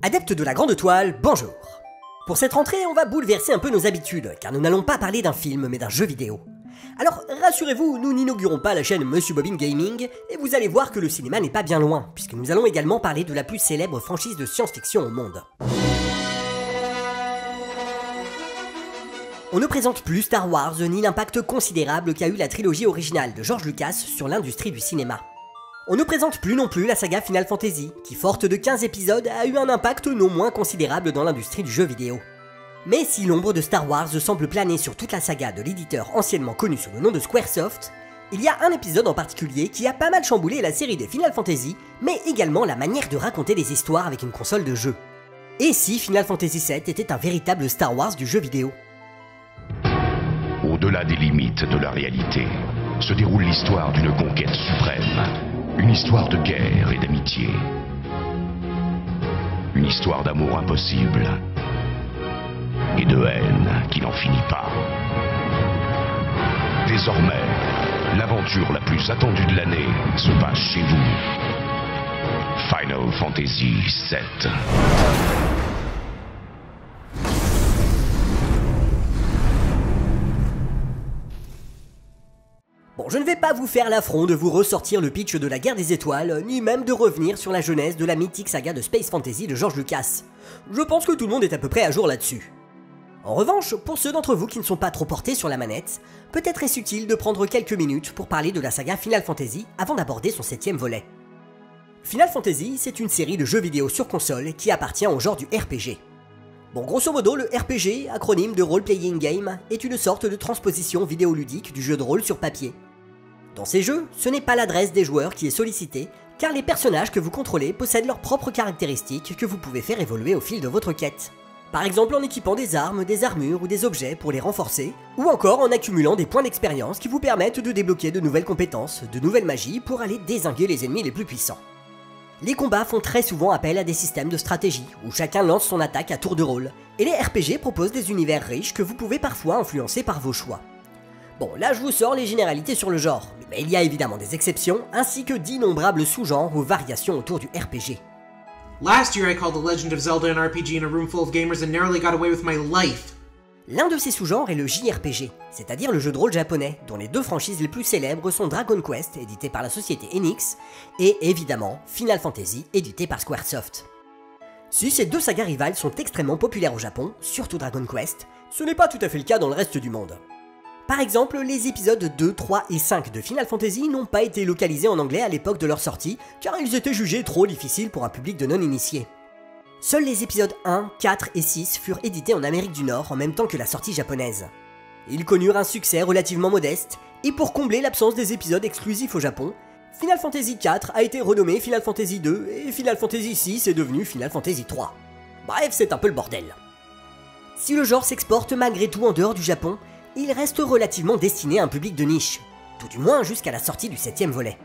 Adeptes de la grande toile, bonjour. Pour cette rentrée, on va bouleverser un peu nos habitudes, car nous n'allons pas parler d'un film, mais d'un jeu vidéo. Alors, rassurez-vous, nous n'inaugurons pas la chaîne Monsieur Bobbin Gaming, et vous allez voir que le cinéma n'est pas bien loin, puisque nous allons également parler de la plus célèbre franchise de science-fiction au monde. On ne présente plus Star Wars, ni l'impact considérable qu'a eu la trilogie originale de George Lucas sur l'industrie du cinéma. On ne présente plus non plus la saga Final Fantasy, qui forte de 15 épisodes a eu un impact non moins considérable dans l'industrie du jeu vidéo. Mais si l'ombre de Star Wars semble planer sur toute la saga de l'éditeur anciennement connu sous le nom de Squaresoft, il y a un épisode en particulier qui a pas mal chamboulé la série des Final Fantasy, mais également la manière de raconter des histoires avec une console de jeu. Et si Final Fantasy VII était un véritable Star Wars du jeu vidéo? Au-delà des limites de la réalité, se déroule l'histoire d'une conquête suprême. Une histoire de guerre et d'amitié. Une histoire d'amour impossible. Et de haine qui n'en finit pas. Désormais, l'aventure la plus attendue de l'année se passe chez vous. Final Fantasy VII. Bon, je ne vais pas vous faire l'affront de vous ressortir le pitch de la Guerre des Étoiles, ni même de revenir sur la genèse de la mythique saga de Space Fantasy de George Lucas. Je pense que tout le monde est à peu près à jour là-dessus. En revanche, pour ceux d'entre vous qui ne sont pas trop portés sur la manette, peut-être est-ce utile de prendre quelques minutes pour parler de la saga Final Fantasy avant d'aborder son 7ème volet. Final Fantasy, c'est une série de jeux vidéo sur console qui appartient au genre du RPG. Bon, grosso modo, le RPG, acronyme de Role Playing Game, est une sorte de transposition vidéoludique du jeu de rôle sur papier. Dans ces jeux, ce n'est pas l'adresse des joueurs qui est sollicitée, car les personnages que vous contrôlez possèdent leurs propres caractéristiques que vous pouvez faire évoluer au fil de votre quête. Par exemple en équipant des armes, des armures ou des objets pour les renforcer, ou encore en accumulant des points d'expérience qui vous permettent de débloquer de nouvelles compétences, de nouvelles magies pour aller dézinguer les ennemis les plus puissants. Les combats font très souvent appel à des systèmes de stratégie, où chacun lance son attaque à tour de rôle, et les RPG proposent des univers riches que vous pouvez parfois influencer par vos choix. Bon, là je vous sors les généralités sur le genre, mais il y a évidemment des exceptions, ainsi que d'innombrables sous-genres ou variations autour du RPG. Last year I called The Legend of Zelda an RPG in a room full of gamers and narrowly got away with my life. L'un de ces sous-genres est le JRPG, c'est-à-dire le jeu de rôle japonais, dont les deux franchises les plus célèbres sont Dragon Quest, édité par la société Enix, et évidemment Final Fantasy, édité par Squaresoft. Si ces deux sagas rivales sont extrêmement populaires au Japon, surtout Dragon Quest, ce n'est pas tout à fait le cas dans le reste du monde. Par exemple, les épisodes 2, 3 et 5 de Final Fantasy n'ont pas été localisés en anglais à l'époque de leur sortie, car ils étaient jugés trop difficiles pour un public de non-initiés. Seuls les épisodes 1, 4 et 6 furent édités en Amérique du Nord en même temps que la sortie japonaise. Ils connurent un succès relativement modeste, et pour combler l'absence des épisodes exclusifs au Japon, Final Fantasy IV a été renommé Final Fantasy II et Final Fantasy VI est devenu Final Fantasy III. Bref, c'est un peu le bordel. Si le genre s'exporte malgré tout en dehors du Japon, il reste relativement destiné à un public de niche, tout du moins jusqu'à la sortie du 7ème volet.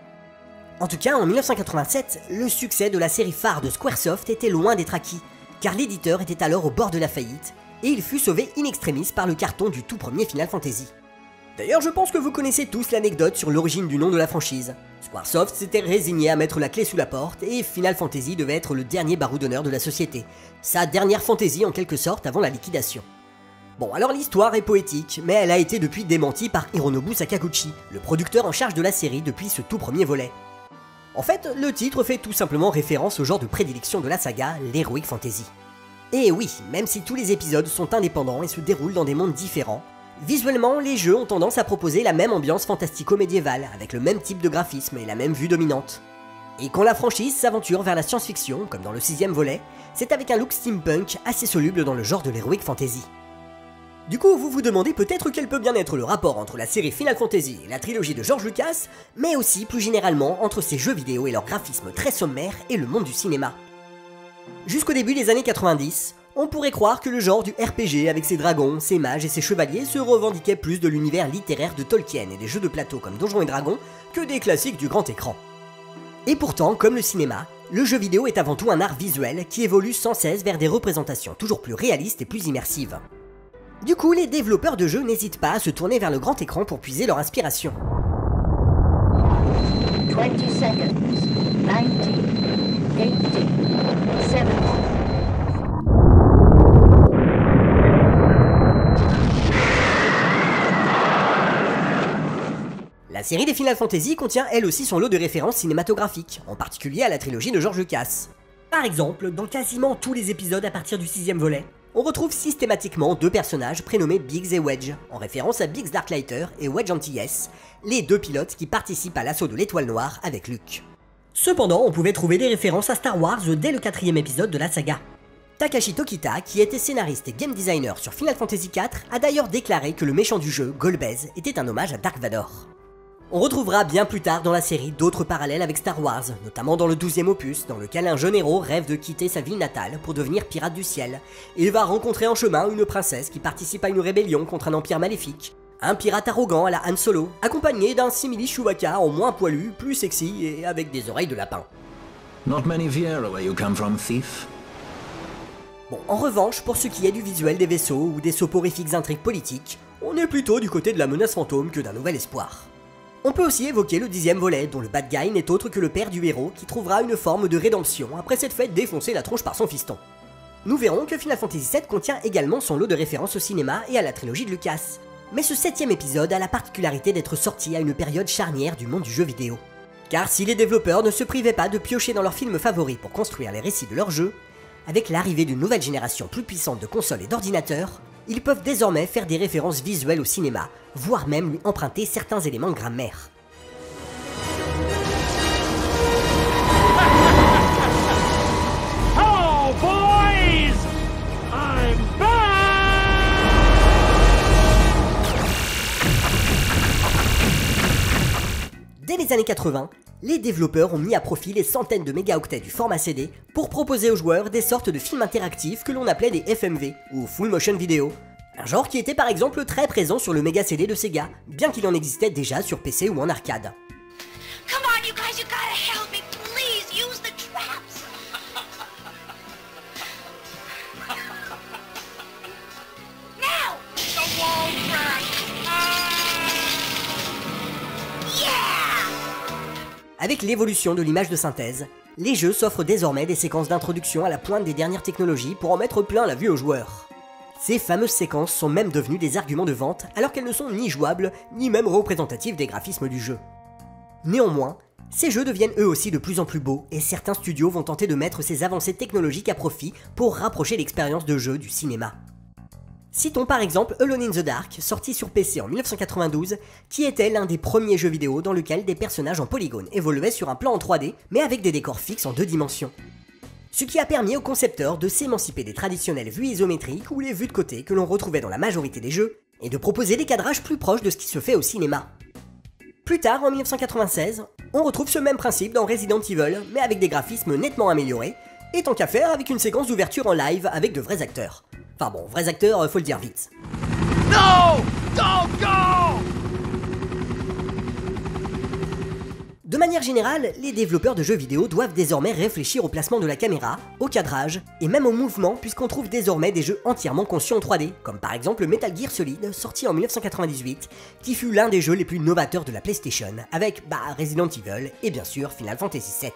En tout cas, en 1987, le succès de la série phare de Squaresoft était loin d'être acquis, car l'éditeur était alors au bord de la faillite, et il fut sauvé in extremis par le carton du tout premier Final Fantasy. D'ailleurs, je pense que vous connaissez tous l'anecdote sur l'origine du nom de la franchise. Squaresoft s'était résigné à mettre la clé sous la porte, et Final Fantasy devait être le dernier barreau d'honneur de la société, sa dernière fantaisie en quelque sorte avant la liquidation. Bon, alors l'histoire est poétique, mais elle a été depuis démentie par Hironobu Sakaguchi, le producteur en charge de la série depuis ce tout premier volet. En fait, le titre fait tout simplement référence au genre de prédilection de la saga, l'Heroic Fantasy. Et oui, même si tous les épisodes sont indépendants et se déroulent dans des mondes différents, visuellement, les jeux ont tendance à proposer la même ambiance fantastico-médiévale, avec le même type de graphisme et la même vue dominante. Et quand la franchise s'aventure vers la science-fiction, comme dans le 6ème volet, c'est avec un look steampunk assez soluble dans le genre de l'Heroic Fantasy. Du coup, vous vous demandez peut-être quel peut bien être le rapport entre la série Final Fantasy et la trilogie de George Lucas, mais aussi plus généralement entre ces jeux vidéo et leur graphisme très sommaire et le monde du cinéma. Jusqu'au début des années 90, on pourrait croire que le genre du RPG avec ses dragons, ses mages et ses chevaliers se revendiquait plus de l'univers littéraire de Tolkien et des jeux de plateau comme Donjons et Dragons que des classiques du grand écran. Et pourtant, comme le cinéma, le jeu vidéo est avant tout un art visuel qui évolue sans cesse vers des représentations toujours plus réalistes et plus immersives. Du coup, les développeurs de jeux n'hésitent pas à se tourner vers le grand écran pour puiser leur inspiration. 20 seconds. 19, 18, 17, 16, série des Final Fantasy contient elle aussi son lot de références cinématographiques, en particulier à la trilogie de George Lucas. Par exemple, dans quasiment tous les épisodes à partir du 6ème volet, on retrouve systématiquement deux personnages prénommés Biggs et Wedge, en référence à Biggs Darklighter et Wedge Antilles, les deux pilotes qui participent à l'assaut de l'Étoile Noire avec Luke. Cependant, on pouvait trouver des références à Star Wars dès le 4ème épisode de la saga. Takashi Tokita, qui était scénariste et game designer sur Final Fantasy IV, a d'ailleurs déclaré que le méchant du jeu, Golbez, était un hommage à Dark Vador. On retrouvera bien plus tard dans la série d'autres parallèles avec Star Wars, notamment dans le 12e opus, dans lequel un jeune héros rêve de quitter sa ville natale pour devenir pirate du ciel, et va rencontrer en chemin une princesse qui participe à une rébellion contre un empire maléfique, un pirate arrogant à la Han Solo, accompagné d'un simili Chewbacca en moins poilu, plus sexy et avec des oreilles de lapin. Not many Viera where you come from, thief. Bon, en revanche, pour ce qui est du visuel des vaisseaux ou des soporifiques intrigues politiques, on est plutôt du côté de la menace fantôme que d'un nouvel espoir. On peut aussi évoquer le 10ème volet, dont le bad guy n'est autre que le père du héros qui trouvera une forme de rédemption après s'être fait défoncer la tronche par son fiston. Nous verrons que Final Fantasy VII contient également son lot de références au cinéma et à la trilogie de Lucas. Mais ce 7ème épisode a la particularité d'être sorti à une période charnière du monde du jeu vidéo. Car si les développeurs ne se privaient pas de piocher dans leurs films favoris pour construire les récits de leurs jeux, avec l'arrivée d'une nouvelle génération plus puissante de consoles et d'ordinateurs, ils peuvent désormais faire des références visuelles au cinéma, voire même lui emprunter certains éléments de grammaire. Oh boys! I'm back! Dès les années 80, les développeurs ont mis à profit les centaines de mégaoctets du format CD pour proposer aux joueurs des sortes de films interactifs que l'on appelait des FMV, ou Full Motion Video. Un genre qui était par exemple très présent sur le Mega CD de Sega, bien qu'il en existait déjà sur PC ou en arcade. Come on, you guys, you gotta help me. Please use the traps. Now! The wall crack! Yeah! Avec l'évolution de l'image de synthèse, les jeux s'offrent désormais des séquences d'introduction à la pointe des dernières technologies pour en mettre plein la vue aux joueurs. Ces fameuses séquences sont même devenues des arguments de vente alors qu'elles ne sont ni jouables, ni même représentatives des graphismes du jeu. Néanmoins, ces jeux deviennent eux aussi de plus en plus beaux et certains studios vont tenter de mettre ces avancées technologiques à profit pour rapprocher l'expérience de jeu du cinéma. Citons par exemple Alone in the Dark, sorti sur PC en 1992, qui était l'un des premiers jeux vidéo dans lequel des personnages en polygone évoluaient sur un plan en 3D, mais avec des décors fixes en 2 dimensions. Ce qui a permis aux concepteurs de s'émanciper des traditionnelles vues isométriques ou les vues de côté que l'on retrouvait dans la majorité des jeux, et de proposer des cadrages plus proches de ce qui se fait au cinéma. Plus tard, en 1996, on retrouve ce même principe dans Resident Evil, mais avec des graphismes nettement améliorés, et tant qu'à faire avec une séquence d'ouverture en live avec de vrais acteurs. Enfin bon, vrais acteurs, faut le dire vite. No! Don't go! De manière générale, les développeurs de jeux vidéo doivent désormais réfléchir au placement de la caméra, au cadrage, et même au mouvement puisqu'on trouve désormais des jeux entièrement conçus en 3D, comme par exemple Metal Gear Solid, sorti en 1998, qui fut l'un des jeux les plus novateurs de la PlayStation, avec Resident Evil et bien sûr Final Fantasy VII.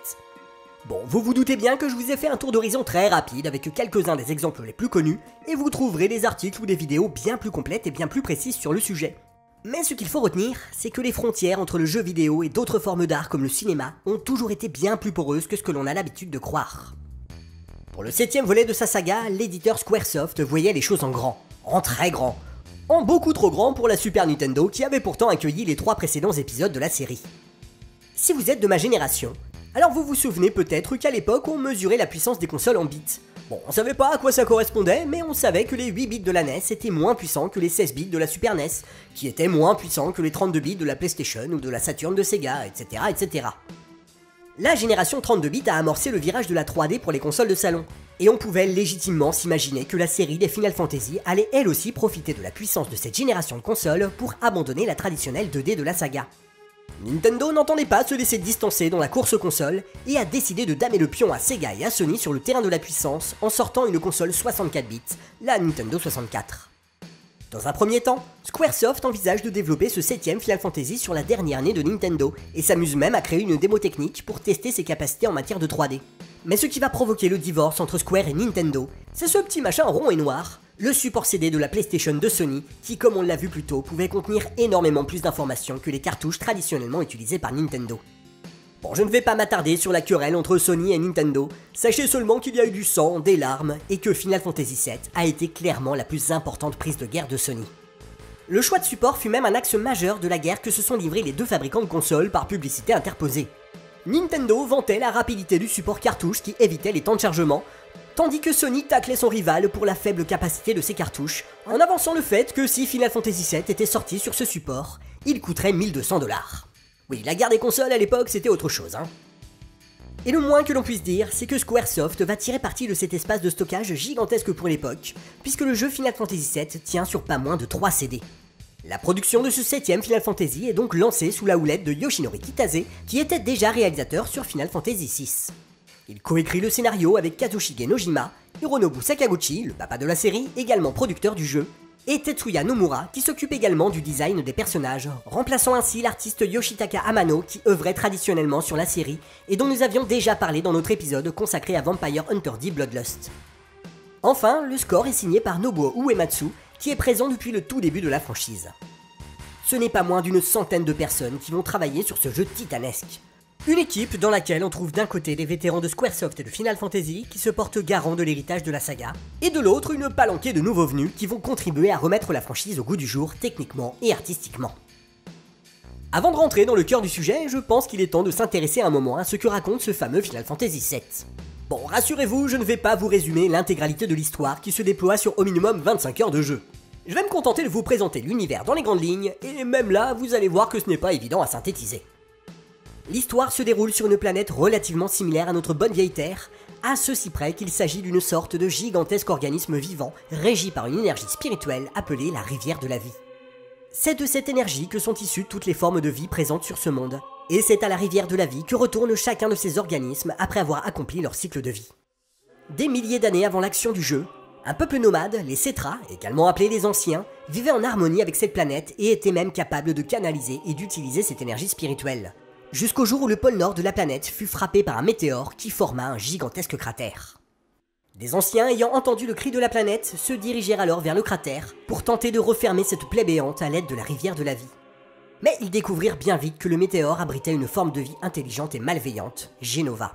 Bon, vous vous doutez bien que je vous ai fait un tour d'horizon très rapide avec quelques-uns des exemples les plus connus, et vous trouverez des articles ou des vidéos bien plus complètes et bien plus précises sur le sujet. Mais ce qu'il faut retenir, c'est que les frontières entre le jeu vidéo et d'autres formes d'art comme le cinéma ont toujours été bien plus poreuses que ce que l'on a l'habitude de croire. Pour le 7ème volet de sa saga, l'éditeur Squaresoft voyait les choses en grand, en très grand, en beaucoup trop grand pour la Super Nintendo qui avait pourtant accueilli les 3 précédents épisodes de la série. Si vous êtes de ma génération, alors vous vous souvenez peut-être qu'à l'époque on mesurait la puissance des consoles en bits. Bon, on savait pas à quoi ça correspondait, mais on savait que les 8 bits de la NES étaient moins puissants que les 16 bits de la Super NES, qui étaient moins puissants que les 32 bits de la PlayStation ou de la Saturn de Sega, etc. etc. La génération 32 bits a amorcé le virage de la 3D pour les consoles de salon, et on pouvait légitimement s'imaginer que la série des Final Fantasy allait elle aussi profiter de la puissance de cette génération de consoles pour abandonner la traditionnelle 2D de la saga. Nintendo n'entendait pas se laisser distancer dans la course aux consoles et a décidé de damer le pion à Sega et à Sony sur le terrain de la puissance en sortant une console 64 bits, la Nintendo 64. Dans un premier temps, Squaresoft envisage de développer ce 7ème Final Fantasy sur la dernière année de Nintendo et s'amuse même à créer une démo technique pour tester ses capacités en matière de 3D. Mais ce qui va provoquer le divorce entre Square et Nintendo, c'est ce petit machin rond et noir, Le support CD de la PlayStation de Sony, qui comme on l'a vu plus tôt, pouvait contenir énormément plus d'informations que les cartouches traditionnellement utilisées par Nintendo. Bon, je ne vais pas m'attarder sur la querelle entre Sony et Nintendo, sachez seulement qu'il y a eu du sang, des larmes, et que Final Fantasy VII a été clairement la plus importante prise de guerre de Sony. Le choix de support fut même un axe majeur de la guerre que se sont livrés les deux fabricants de consoles par publicité interposée. Nintendo vantait la rapidité du support cartouche qui évitait les temps de chargement, tandis que Sony taclait son rival pour la faible capacité de ses cartouches, en avançant le fait que si Final Fantasy VII était sorti sur ce support, il coûterait 1200 $. Oui, la guerre des consoles à l'époque c'était autre chose, hein. Et le moins que l'on puisse dire, c'est que Squaresoft va tirer parti de cet espace de stockage gigantesque pour l'époque, puisque le jeu Final Fantasy VII tient sur pas moins de 3 CD. La production de ce 7ème Final Fantasy est donc lancée sous la houlette de Yoshinori Kitase, qui était déjà réalisateur sur Final Fantasy VI. Il coécrit le scénario avec Kazushige Nojima, Hironobu Sakaguchi, le papa de la série, également producteur du jeu, et Tetsuya Nomura, qui s'occupe également du design des personnages, remplaçant ainsi l'artiste Yoshitaka Amano qui œuvrait traditionnellement sur la série et dont nous avions déjà parlé dans notre épisode consacré à Vampire Hunter D Bloodlust. Enfin, le score est signé par Nobuo Uematsu, qui est présent depuis le tout début de la franchise. Ce n'est pas moins d'une centaine de personnes qui vont travailler sur ce jeu titanesque. Une équipe dans laquelle on trouve d'un côté les vétérans de Squaresoft et de Final Fantasy qui se portent garant de l'héritage de la saga, et de l'autre une palanquée de nouveaux venus qui vont contribuer à remettre la franchise au goût du jour techniquement et artistiquement. Avant de rentrer dans le cœur du sujet, je pense qu'il est temps de s'intéresser un moment à ce que raconte ce fameux Final Fantasy VII. Bon, rassurez-vous, je ne vais pas vous résumer l'intégralité de l'histoire qui se déploie sur au minimum 25 heures de jeu. Je vais me contenter de vous présenter l'univers dans les grandes lignes, et même là, vous allez voir que ce n'est pas évident à synthétiser. L'histoire se déroule sur une planète relativement similaire à notre bonne vieille Terre, à ceci près qu'il s'agit d'une sorte de gigantesque organisme vivant régi par une énergie spirituelle appelée la rivière de la vie. C'est de cette énergie que sont issues toutes les formes de vie présentes sur ce monde, et c'est à la rivière de la vie que retourne chacun de ces organismes après avoir accompli leur cycle de vie. Des milliers d'années avant l'action du jeu, un peuple nomade, les Cetra, également appelés les Anciens, vivait en harmonie avec cette planète et était même capable de canaliser et d'utiliser cette énergie spirituelle. Jusqu'au jour où le pôle nord de la planète fut frappé par un météore qui forma un gigantesque cratère. Des anciens ayant entendu le cri de la planète se dirigèrent alors vers le cratère pour tenter de refermer cette plaie béante à l'aide de la rivière de la vie. Mais ils découvrirent bien vite que le météore abritait une forme de vie intelligente et malveillante, Jenova.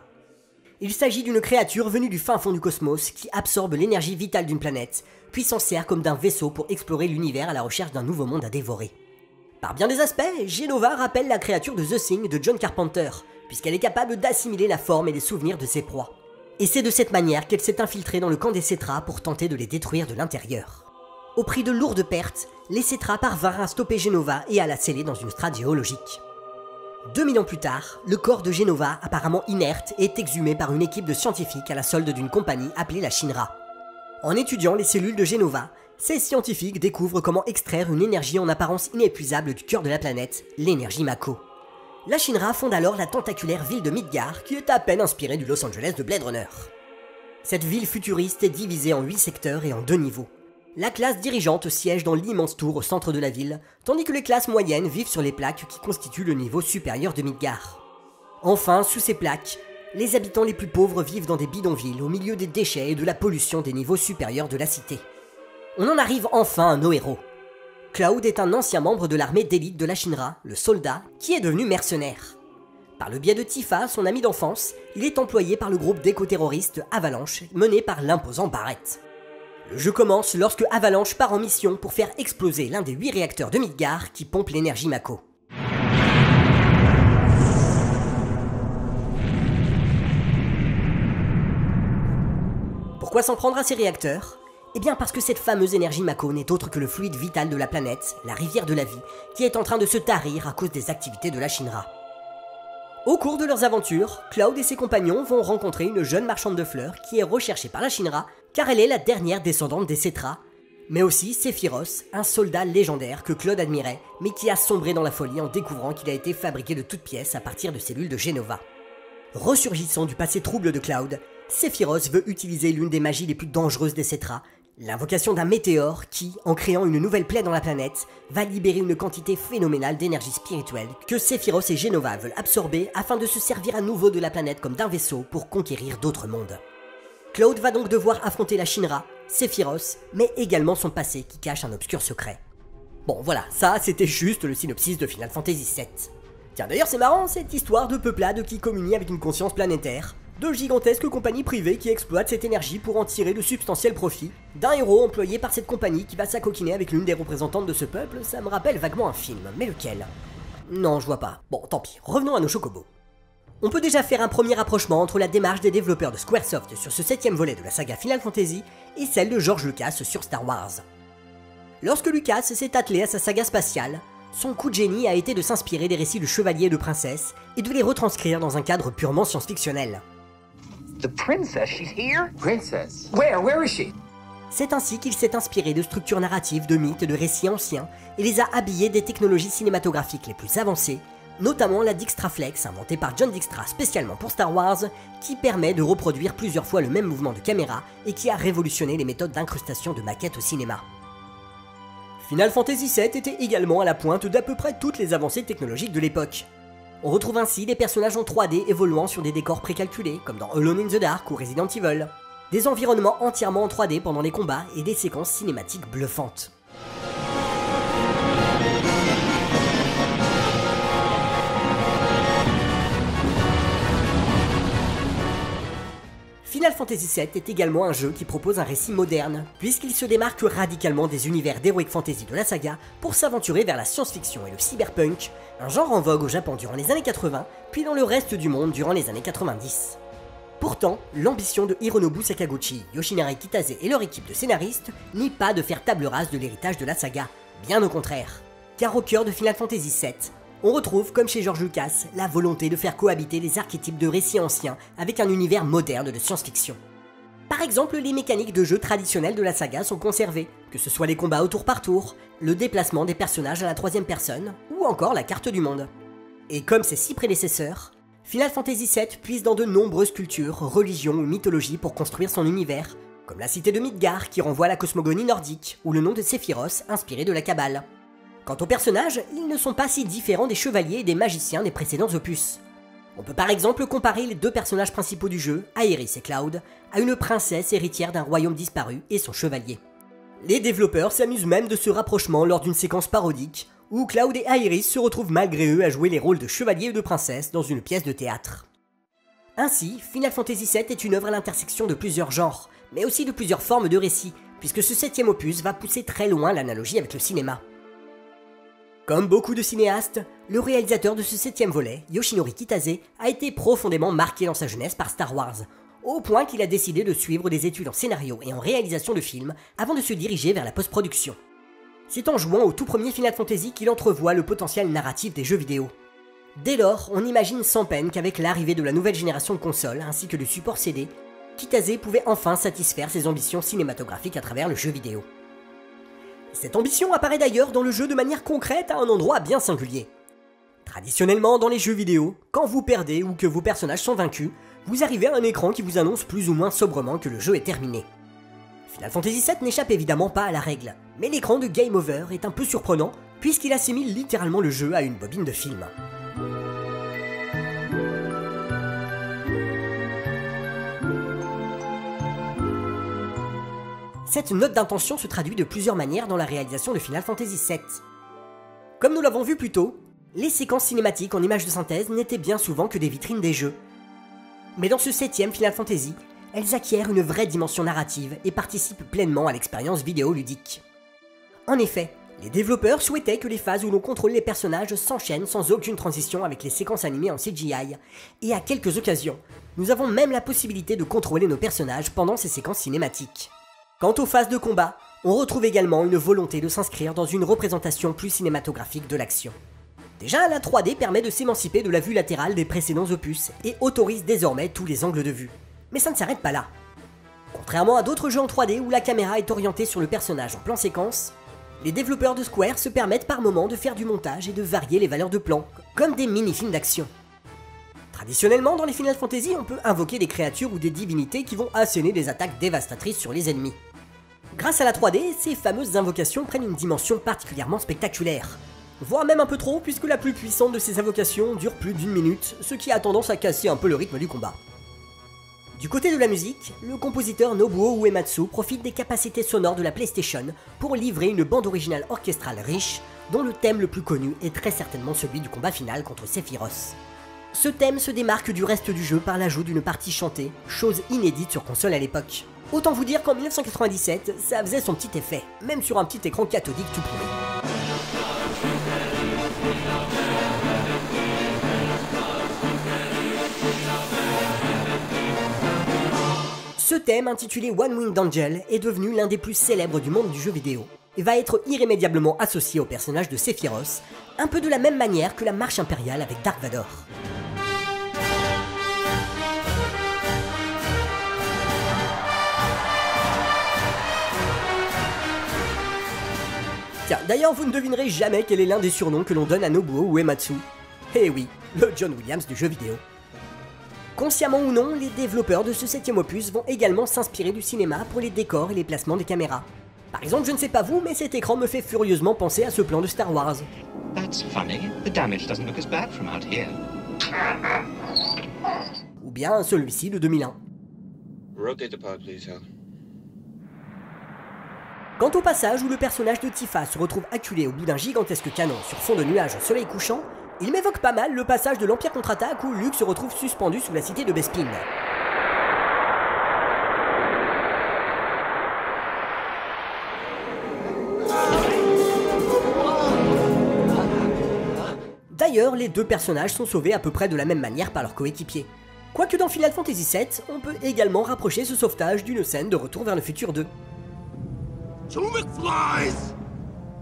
Il s'agit d'une créature venue du fin fond du cosmos qui absorbe l'énergie vitale d'une planète, puis s'en sert comme d'un vaisseau pour explorer l'univers à la recherche d'un nouveau monde à dévorer. Par bien des aspects, Jenova rappelle la créature de The Thing de John Carpenter, puisqu'elle est capable d'assimiler la forme et les souvenirs de ses proies. Et c'est de cette manière qu'elle s'est infiltrée dans le camp des Cetra pour tenter de les détruire de l'intérieur. Au prix de lourdes pertes, les Cetra parvinrent à stopper Jenova et à la sceller dans une strate géologique. 2000 ans plus tard, le corps de Jenova, apparemment inerte, est exhumé par une équipe de scientifiques à la solde d'une compagnie appelée la Shinra. En étudiant les cellules de Jenova, ces scientifiques découvrent comment extraire une énergie en apparence inépuisable du cœur de la planète, l'énergie Mako. La Shinra fonde alors la tentaculaire ville de Midgar, qui est à peine inspirée du Los Angeles de Blade Runner. Cette ville futuriste est divisée en 8 secteurs et en 2 niveaux. La classe dirigeante siège dans l'immense tour au centre de la ville, tandis que les classes moyennes vivent sur les plaques qui constituent le niveau supérieur de Midgar. Enfin, sous ces plaques, les habitants les plus pauvres vivent dans des bidonvilles au milieu des déchets et de la pollution des niveaux supérieurs de la cité. On en arrive enfin à nos héros. Cloud est un ancien membre de l'armée d'élite de la Shinra, le soldat, qui est devenu mercenaire. Par le biais de Tifa, son ami d'enfance, il est employé par le groupe d'éco-terroristes Avalanche, mené par l'imposant Barrett. Le jeu commence lorsque Avalanche part en mission pour faire exploser l'un des 8 réacteurs de Midgar qui pompe l'énergie Mako. Pourquoi s'en prendre à ces réacteurs ? Eh bien parce que cette fameuse énergie Mako n'est autre que le fluide vital de la planète, la rivière de la vie, qui est en train de se tarir à cause des activités de la Shinra. Au cours de leurs aventures, Cloud et ses compagnons vont rencontrer une jeune marchande de fleurs qui est recherchée par la Shinra car elle est la dernière descendante des Cetra, mais aussi Sephiroth, un soldat légendaire que Cloud admirait mais qui a sombré dans la folie en découvrant qu'il a été fabriqué de toutes pièces à partir de cellules de Jenova. Ressurgissant du passé trouble de Cloud, Sephiroth veut utiliser l'une des magies les plus dangereuses des Cetra, l'invocation d'un météore qui, en créant une nouvelle plaie dans la planète, va libérer une quantité phénoménale d'énergie spirituelle que Sephiroth et Jenova veulent absorber afin de se servir à nouveau de la planète comme d'un vaisseau pour conquérir d'autres mondes. Cloud va donc devoir affronter la Shinra, Sephiroth, mais également son passé qui cache un obscur secret. Bon voilà, ça c'était juste le synopsis de Final Fantasy VII. Tiens d'ailleurs c'est marrant cette histoire de peuplade qui communie avec une conscience planétaire, de gigantesques compagnies privées qui exploitent cette énergie pour en tirer de substantiels profits, d'un héros employé par cette compagnie qui va s'acoquiner avec l'une des représentantes de ce peuple, ça me rappelle vaguement un film, mais lequel? Non je vois pas. Bon tant pis, revenons à nos chocobos. On peut déjà faire un premier rapprochement entre la démarche des développeurs de Squaresoft sur ce 7ème volet de la saga Final Fantasy et celle de George Lucas sur Star Wars. Lorsque Lucas s'est attelé à sa saga spatiale, son coup de génie a été de s'inspirer des récits de chevaliers et de princesses et de les retranscrire dans un cadre purement science-fictionnel. The princess, she's here? Princess? Where is she? C'est ainsi qu'il s'est inspiré de structures narratives, de mythes et de récits anciens et les a habillés des technologies cinématographiques les plus avancées, notamment la Dijkstraflex inventée par John Dijkstra spécialement pour Star Wars, qui permet de reproduire plusieurs fois le même mouvement de caméra et qui a révolutionné les méthodes d'incrustation de maquettes au cinéma. Final Fantasy VII était également à la pointe d'à peu près toutes les avancées technologiques de l'époque. On retrouve ainsi des personnages en 3D évoluant sur des décors précalculés, comme dans Alone in the Dark ou Resident Evil, des environnements entièrement en 3D pendant les combats et des séquences cinématiques bluffantes. Final Fantasy VII est également un jeu qui propose un récit moderne, puisqu'il se démarque radicalement des univers d'Heroic Fantasy de la saga pour s'aventurer vers la science-fiction et le cyberpunk, un genre en vogue au Japon durant les années 80, puis dans le reste du monde durant les années 90. Pourtant, l'ambition de Hironobu Sakaguchi, Yoshinari Kitase et leur équipe de scénaristes n'est pas de faire table rase de l'héritage de la saga, bien au contraire. Car au cœur de Final Fantasy VII, on retrouve, comme chez George Lucas, la volonté de faire cohabiter les archétypes de récits anciens avec un univers moderne de science-fiction. Par exemple, les mécaniques de jeu traditionnelles de la saga sont conservées, que ce soit les combats au tour par tour, le déplacement des personnages à la 3ème personne, ou encore la carte du monde. Et comme ses 6 prédécesseurs, Final Fantasy VII puise dans de nombreuses cultures, religions ou mythologies pour construire son univers, comme la cité de Midgar qui renvoie à la cosmogonie nordique, ou le nom de Sephiroth inspiré de la Kabbale. Quant aux personnages, ils ne sont pas si différents des chevaliers et des magiciens des précédents opus. On peut par exemple comparer les 2 personnages principaux du jeu, Aerith et Cloud, à une princesse héritière d'un royaume disparu et son chevalier. Les développeurs s'amusent même de ce rapprochement lors d'une séquence parodique, où Cloud et Aerith se retrouvent malgré eux à jouer les rôles de chevalier et de princesse dans une pièce de théâtre. Ainsi, Final Fantasy VII est une œuvre à l'intersection de plusieurs genres, mais aussi de plusieurs formes de récits, puisque ce 7ème opus va pousser très loin l'analogie avec le cinéma. Comme beaucoup de cinéastes, le réalisateur de ce 7ème volet, Yoshinori Kitase, a été profondément marqué dans sa jeunesse par Star Wars, au point qu'il a décidé de suivre des études en scénario et en réalisation de films avant de se diriger vers la post-production. C'est en jouant au tout premier Final Fantasy qu'il entrevoit le potentiel narratif des jeux vidéo. Dès lors, on imagine sans peine qu'avec l'arrivée de la nouvelle génération de consoles ainsi que du support CD, Kitase pouvait enfin satisfaire ses ambitions cinématographiques à travers le jeu vidéo. Cette ambition apparaît d'ailleurs dans le jeu de manière concrète à un endroit bien singulier. Traditionnellement dans les jeux vidéo, quand vous perdez ou que vos personnages sont vaincus, vous arrivez à un écran qui vous annonce plus ou moins sobrement que le jeu est terminé. Final Fantasy VII n'échappe évidemment pas à la règle, mais l'écran de Game Over est un peu surprenant puisqu'il assimile littéralement le jeu à une bobine de film. Cette note d'intention se traduit de plusieurs manières dans la réalisation de Final Fantasy VII. Comme nous l'avons vu plus tôt, les séquences cinématiques en images de synthèse n'étaient bien souvent que des vitrines des jeux. Mais dans ce 7ème Final Fantasy, elles acquièrent une vraie dimension narrative et participent pleinement à l'expérience vidéoludique. En effet, les développeurs souhaitaient que les phases où l'on contrôle les personnages s'enchaînent sans aucune transition avec les séquences animées en CGI, et à quelques occasions, nous avons même la possibilité de contrôler nos personnages pendant ces séquences cinématiques. Quant aux phases de combat, on retrouve également une volonté de s'inscrire dans une représentation plus cinématographique de l'action. Déjà, la 3D permet de s'émanciper de la vue latérale des précédents opus et autorise désormais tous les angles de vue. Mais ça ne s'arrête pas là. Contrairement à d'autres jeux en 3D où la caméra est orientée sur le personnage en plan séquence, les développeurs de Square se permettent par moments de faire du montage et de varier les valeurs de plan, comme des mini-films d'action. Traditionnellement, dans les Final Fantasy, on peut invoquer des créatures ou des divinités qui vont asséner des attaques dévastatrices sur les ennemis. Grâce à la 3D, ces fameuses invocations prennent une dimension particulièrement spectaculaire. Voire même un peu trop, puisque la plus puissante de ces invocations dure plus d'1 minute, ce qui a tendance à casser un peu le rythme du combat. Du côté de la musique, le compositeur Nobuo Uematsu profite des capacités sonores de la PlayStation pour livrer une bande originale orchestrale riche, dont le thème le plus connu est très certainement celui du combat final contre Sephiroth. Ce thème se démarque du reste du jeu par l'ajout d'une partie chantée, chose inédite sur console à l'époque. Autant vous dire qu'en 1997, ça faisait son petit effet, même sur un petit écran cathodique tout pourri. Ce thème, intitulé One Winged Angel, est devenu l'un des plus célèbres du monde du jeu vidéo, et va être irrémédiablement associé au personnage de Sephiroth, un peu de la même manière que la marche impériale avec Dark Vador. Tiens, d'ailleurs vous ne devinerez jamais quel est l'un des surnoms que l'on donne à Nobuo Uematsu. Eh oui, le John Williams du jeu vidéo. Consciemment ou non, les développeurs de ce 7ème opus vont également s'inspirer du cinéma pour les décors et les placements des caméras. Par exemple, je ne sais pas vous, mais cet écran me fait furieusement penser à ce plan de Star Wars. That's funny. The damage doesn't look as bad from out here. Ou bien celui-ci de 2001. Rotate the pod, please, Hal. Quant au passage où le personnage de Tifa se retrouve acculé au bout d'un gigantesque canon sur fond de nuages au soleil couchant, il m'évoque pas mal le passage de l'Empire contre-attaque où Luke se retrouve suspendu sous la cité de Bespin. D'ailleurs, les deux personnages sont sauvés à peu près de la même manière par leurs coéquipiers. Quoique dans Final Fantasy VII, on peut également rapprocher ce sauvetage d'une scène de Retour vers le futur 2. Two McFlys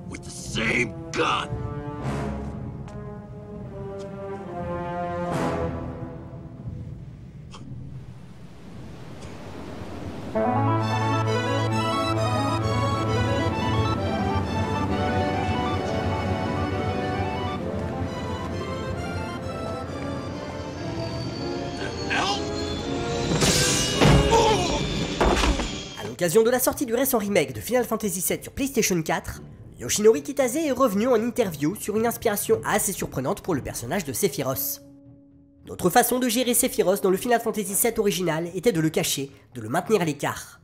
with the same gun. À l'occasion de la sortie du récent remake de Final Fantasy VII sur PlayStation 4, Yoshinori Kitase est revenu en interview sur une inspiration assez surprenante pour le personnage de Sephiroth. Notre façon de gérer Sephiroth dans le Final Fantasy VII original était de le cacher, de le maintenir à l'écart.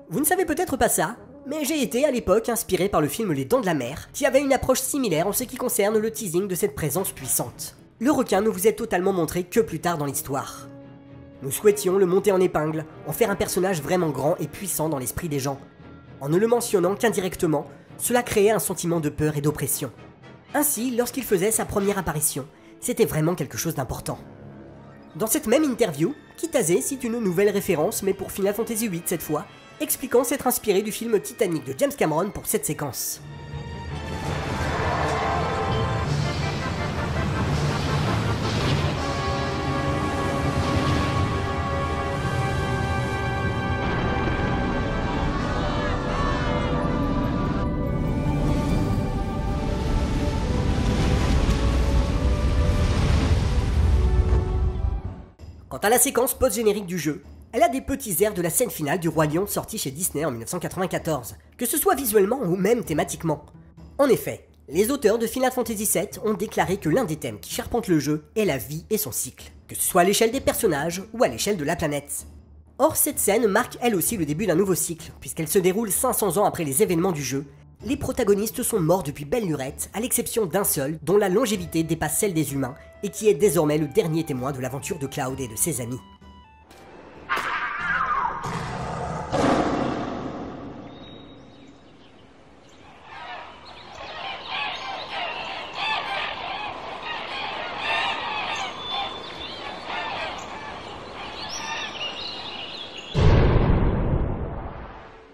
Vous ne savez peut-être pas ça, mais j'ai été à l'époque inspiré par le film Les Dents de la Mer, qui avait une approche similaire en ce qui concerne le teasing de cette présence puissante. Le requin ne vous est totalement montré que plus tard dans l'histoire. Nous souhaitions le monter en épingle, en faire un personnage vraiment grand et puissant dans l'esprit des gens. En ne le mentionnant qu'indirectement, cela créait un sentiment de peur et d'oppression. Ainsi, lorsqu'il faisait sa première apparition, c'était vraiment quelque chose d'important. Dans cette même interview, Kitase cite une nouvelle référence, mais pour Final Fantasy VIII cette fois, expliquant s'être inspiré du film Titanic de James Cameron pour cette séquence. Quant à la séquence post-générique du jeu, elle a des petits airs de la scène finale du Roi Lion sorti chez Disney en 1994, que ce soit visuellement ou même thématiquement. En effet, les auteurs de Final Fantasy VII ont déclaré que l'un des thèmes qui charpentent le jeu est la vie et son cycle, que ce soit à l'échelle des personnages ou à l'échelle de la planète. Or, cette scène marque elle aussi le début d'un nouveau cycle, puisqu'elle se déroule 500 ans après les événements du jeu. Les protagonistes sont morts depuis belle lurette, à l'exception d'un seul, dont la longévité dépasse celle des humains, et qui est désormais le dernier témoin de l'aventure de Cloud et de ses amis.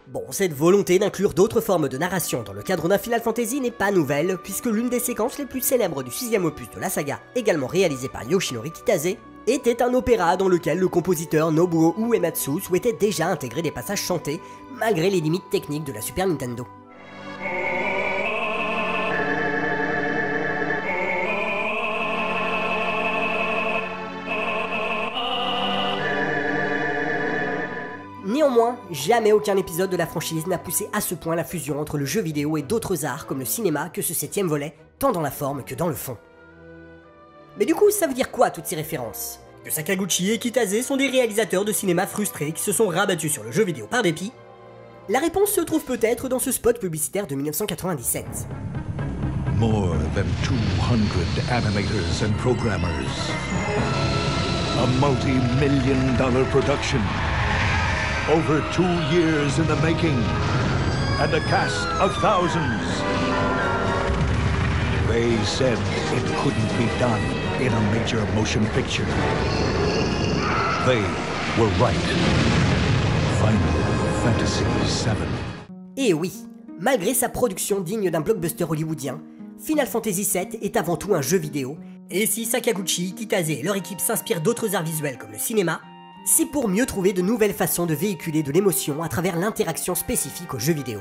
Bon, cette volonté d'inclure d'autres formes de narration dans le cadre d'un Final Fantasy n'est pas nouvelle, puisque l'une des séquences les plus célèbres du 6ème opus de la saga, également réalisée par Yoshinori Kitase, était un opéra dans lequel le compositeur Nobuo Uematsu souhaitait déjà intégrer des passages chantés, malgré les limites techniques de la Super Nintendo. Néanmoins, jamais aucun épisode de la franchise n'a poussé à ce point la fusion entre le jeu vidéo et d'autres arts comme le cinéma que ce 7ème volet, tant dans la forme que dans le fond. Mais du coup, ça veut dire quoi toutes ces références? Que Sakaguchi et Kitase sont des réalisateurs de cinéma frustrés qui se sont rabattus sur le jeu vidéo par dépit? La réponse se trouve peut-être dans ce spot publicitaire de 1997. More than 200 animators and programmers. A multi-million-dollar production. Over 2 years in the making. And a cast of thousands. They said it couldn't be done in a major motion picture. They were right. Final Fantasy VII. Et oui, malgré sa production digne d'un blockbuster hollywoodien, Final Fantasy VII est avant tout un jeu vidéo, et si Sakaguchi, Kitase et leur équipe s'inspirent d'autres arts visuels comme le cinéma, c'est pour mieux trouver de nouvelles façons de véhiculer de l'émotion à travers l'interaction spécifique aux jeux vidéo.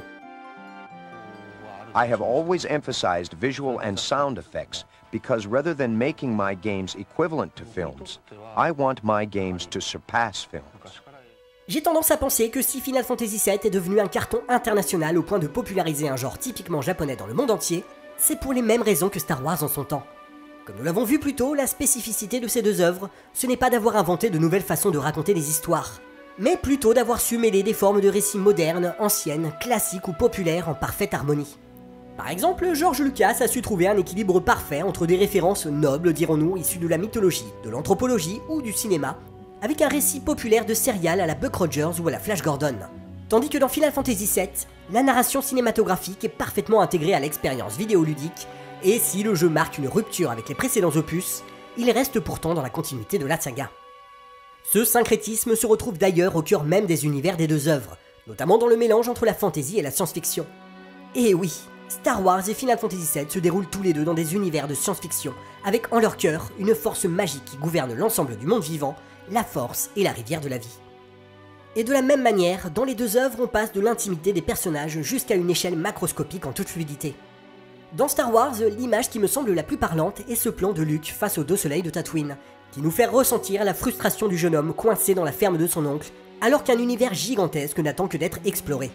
I have always emphasized visual and sound effects because rather than making my games equivalent to films, I want my games to surpass films. J'ai tendance à penser que si Final Fantasy VII est devenu un carton international au point de populariser un genre typiquement japonais dans le monde entier, c'est pour les mêmes raisons que Star Wars en son temps. Comme nous l'avons vu plus tôt, la spécificité de ces deux œuvres, ce n'est pas d'avoir inventé de nouvelles façons de raconter des histoires, mais plutôt d'avoir su mêler des formes de récits modernes, anciennes, classiques ou populaires en parfaite harmonie. Par exemple, George Lucas a su trouver un équilibre parfait entre des références nobles, dirons-nous, issues de la mythologie, de l'anthropologie ou du cinéma, avec un récit populaire de serial à la Buck Rogers ou à la Flash Gordon. Tandis que dans Final Fantasy VII, la narration cinématographique est parfaitement intégrée à l'expérience vidéoludique, et si le jeu marque une rupture avec les précédents opus, il reste pourtant dans la continuité de la saga. Ce syncrétisme se retrouve d'ailleurs au cœur même des univers des deux œuvres, notamment dans le mélange entre la fantasy et la science-fiction. Et oui, Star Wars et Final Fantasy VII se déroulent tous les deux dans des univers de science-fiction, avec en leur cœur une force magique qui gouverne l'ensemble du monde vivant, la force et la rivière de la vie. Et de la même manière, dans les deux œuvres, on passe de l'intimité des personnages jusqu'à une échelle macroscopique en toute fluidité. Dans Star Wars, l'image qui me semble la plus parlante est ce plan de Luke face aux deux soleils de Tatooine, qui nous fait ressentir la frustration du jeune homme coincé dans la ferme de son oncle, alors qu'un univers gigantesque n'attend que d'être exploré.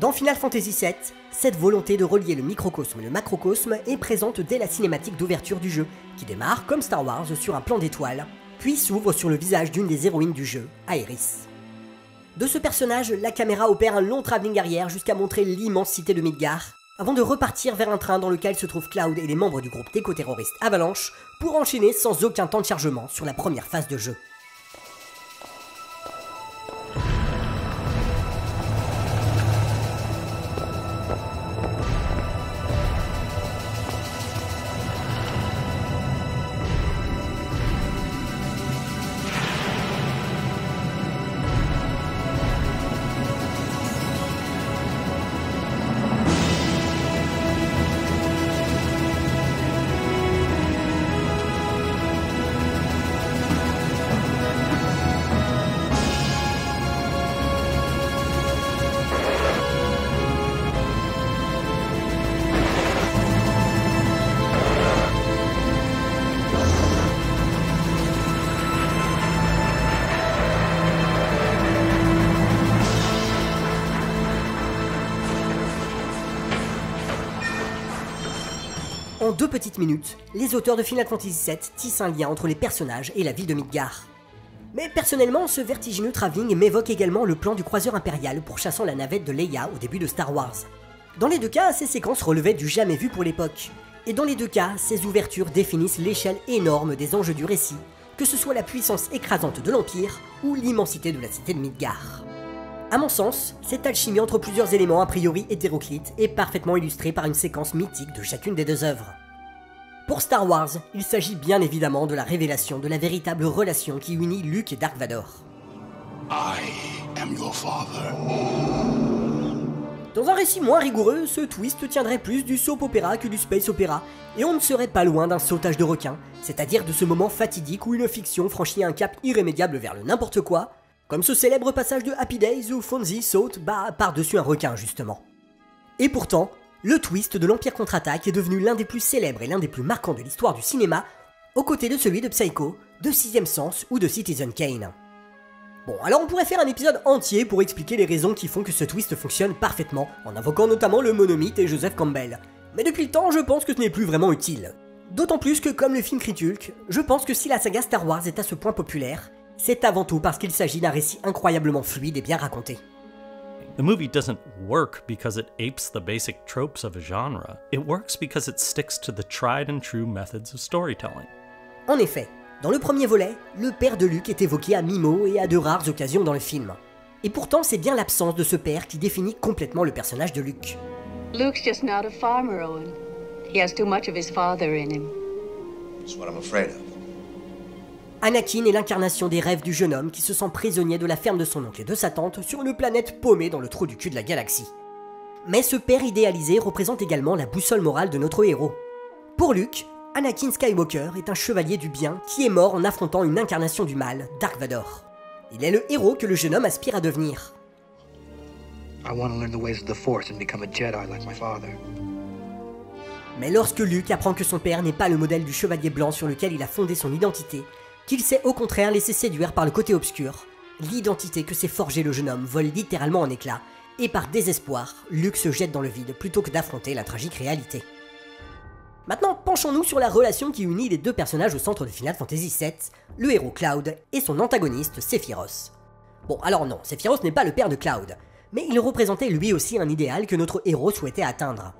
Dans Final Fantasy VII, cette volonté de relier le microcosme et le macrocosme est présente dès la cinématique d'ouverture du jeu, qui démarre, comme Star Wars, sur un plan d'étoiles, puis s'ouvre sur le visage d'une des héroïnes du jeu, Aerys. De ce personnage, la caméra opère un long travelling arrière jusqu'à montrer l'immensité de Midgar, avant de repartir vers un train dans lequel se trouvent Cloud et les membres du groupe d'éco-terroristes Avalanche pour enchaîner sans aucun temps de chargement sur la première phase de jeu. En 2 petites minutes, les auteurs de Final Fantasy VII tissent un lien entre les personnages et la ville de Midgar. Mais personnellement, ce vertigineux travelling m'évoque également le plan du croiseur impérial pourchassant la navette de Leia au début de Star Wars. Dans les deux cas, ces séquences relevaient du jamais vu pour l'époque. Et dans les deux cas, ces ouvertures définissent l'échelle énorme des enjeux du récit, que ce soit la puissance écrasante de l'Empire ou l'immensité de la cité de Midgar. A mon sens, cette alchimie entre plusieurs éléments a priori hétéroclites est parfaitement illustrée par une séquence mythique de chacune des deux œuvres. Pour Star Wars, il s'agit bien évidemment de la révélation de la véritable relation qui unit Luke et Dark Vador. I am your father. Dans un récit moins rigoureux, ce twist tiendrait plus du soap opéra que du space opéra, et on ne serait pas loin d'un sautage de requin, c'est-à-dire de ce moment fatidique où une fiction franchit un cap irrémédiable vers le n'importe quoi, comme ce célèbre passage de Happy Days où Fonzie saute par-dessus un requin justement. Et pourtant, le twist de l'Empire contre-attaque est devenu l'un des plus célèbres et l'un des plus marquants de l'histoire du cinéma, aux côtés de celui de Psycho, de Sixième Sens ou de Citizen Kane. Bon, alors on pourrait faire un épisode entier pour expliquer les raisons qui font que ce twist fonctionne parfaitement, en invoquant notamment le monomythe et Joseph Campbell. Mais depuis le temps, je pense que ce n'est plus vraiment utile. D'autant plus que, comme le film Critulk, je pense que si la saga Star Wars est à ce point populaire, c'est avant tout parce qu'il s'agit d'un récit incroyablement fluide et bien raconté. The movie doesn't work because it apes the basic tropes of a genre. It works because it sticks to the tried and true methods of storytelling. En effet, dans le premier volet, le père de Luke est évoqué à mi-mot et à de rares occasions dans le film. Et pourtant, c'est bien l'absence de ce père qui définit complètement le personnage de Luke. Luke's just not a farmer, Owen. He has too much of his father in him. That's what I'm afraid of. Anakin est l'incarnation des rêves du jeune homme qui se sent prisonnier de la ferme de son oncle et de sa tante sur une planète paumée dans le trou du cul de la galaxie. Mais ce père idéalisé représente également la boussole morale de notre héros. Pour Luke, Anakin Skywalker est un chevalier du bien qui est mort en affrontant une incarnation du mal, Dark Vador. Il est le héros que le jeune homme aspire à devenir. I want to learn the ways of the Force and become a Jedi like my father. Mais lorsque Luke apprend que son père n'est pas le modèle du chevalier blanc sur lequel il a fondé son identité, qu'il s'est au contraire laissé séduire par le côté obscur, l'identité que s'est forgée le jeune homme vole littéralement en éclats, et par désespoir, Luke se jette dans le vide plutôt que d'affronter la tragique réalité. Maintenant, penchons-nous sur la relation qui unit les deux personnages au centre de Final Fantasy VII, le héros Cloud et son antagoniste Sephiroth. Bon, alors non, Sephiroth n'est pas le père de Cloud, mais il représentait lui aussi un idéal que notre héros souhaitait atteindre.